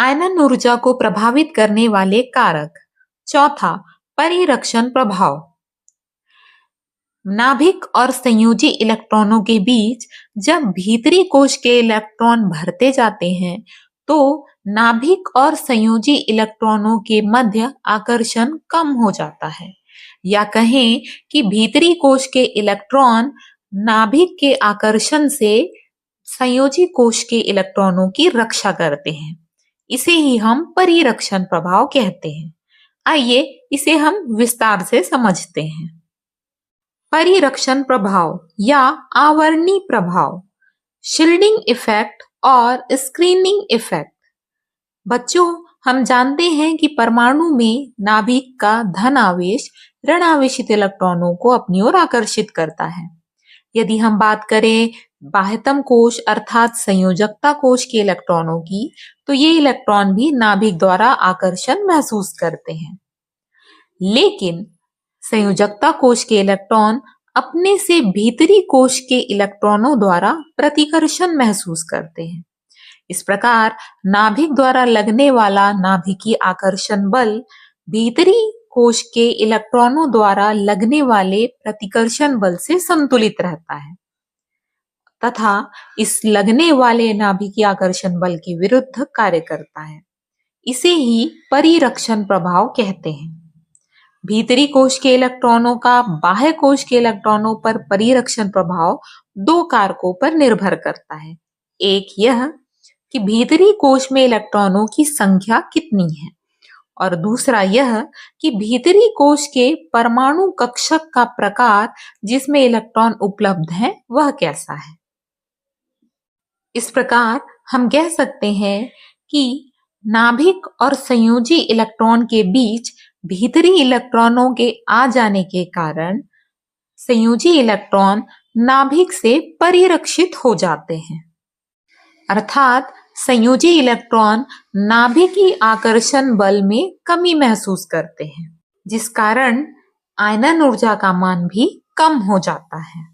आयनन ऊर्जा को प्रभावित करने वाले कारक। चौथा, परिरक्षण प्रभाव। नाभिक और संयोजी इलेक्ट्रॉनों के बीच जब भीतरी कोश के इलेक्ट्रॉन भरते जाते हैं तो नाभिक और संयोजी इलेक्ट्रॉनों के मध्य आकर्षण कम हो जाता है, या कहें कि भीतरी कोश के इलेक्ट्रॉन नाभिक के आकर्षण से संयोजी कोश के इलेक्ट्रॉनों की रक्षा करते हैं। इसे ही हम परिरक्षण प्रभाव कहते हैं। आइए इसे हम विस्तार से समझते हैं। परिरक्षण प्रभाव या आवरणी प्रभाव, शील्डिंग इफेक्ट और स्क्रीनिंग इफेक्ट। बच्चों, हम जानते हैं कि परमाणु में नाभिक का धन आवेश ऋण आवेशित इलेक्ट्रॉनों को अपनी ओर आकर्षित करता है। यदि हम बात करें बाह्यतम कोश अर्थात संयोजकता कोश के इलेक्ट्रॉनों की, तो ये इलेक्ट्रॉन भी नाभिक द्वारा आकर्षण महसूस करते हैं। लेकिन संयोजकता कोश के इलेक्ट्रॉन अपने से भीतरी कोश के इलेक्ट्रॉनों द्वारा प्रतिकर्षण महसूस करते हैं। इस प्रकार नाभिक द्वारा लगने वाला नाभिकीय आकर्षण बल भीतरी कोश के इलेक्ट्रॉनों द्वारा लगने वाले प्रतिकर्षण बल से संतुलित रहता है तथा इस लगने वाले नाभिकीय आकर्षण बल के विरुद्ध कार्य करता है। इसे ही परिरक्षण प्रभाव कहते हैं। भीतरी कोश के इलेक्ट्रॉनों का बाह्य कोश के इलेक्ट्रॉनों पर परिरक्षण प्रभाव दो कारकों पर निर्भर करता है। एक यह कि भीतरी कोश में इलेक्ट्रॉनों की संख्या कितनी है, और दूसरा यह कि भीतरी कोश के परमाणु कक्षक का प्रकार जिसमें इलेक्ट्रॉन उपलब्ध है वह कैसा है। इस प्रकार हम कह सकते हैं कि नाभिक और संयोजी इलेक्ट्रॉन के बीच भीतरी इलेक्ट्रॉनों के आ जाने के कारण संयोजी इलेक्ट्रॉन नाभिक से परिरक्षित हो जाते हैं, अर्थात संयोजी इलेक्ट्रॉन नाभिकीय आकर्षण बल में कमी महसूस करते हैं, जिस कारण आयनन ऊर्जा का मान भी कम हो जाता है।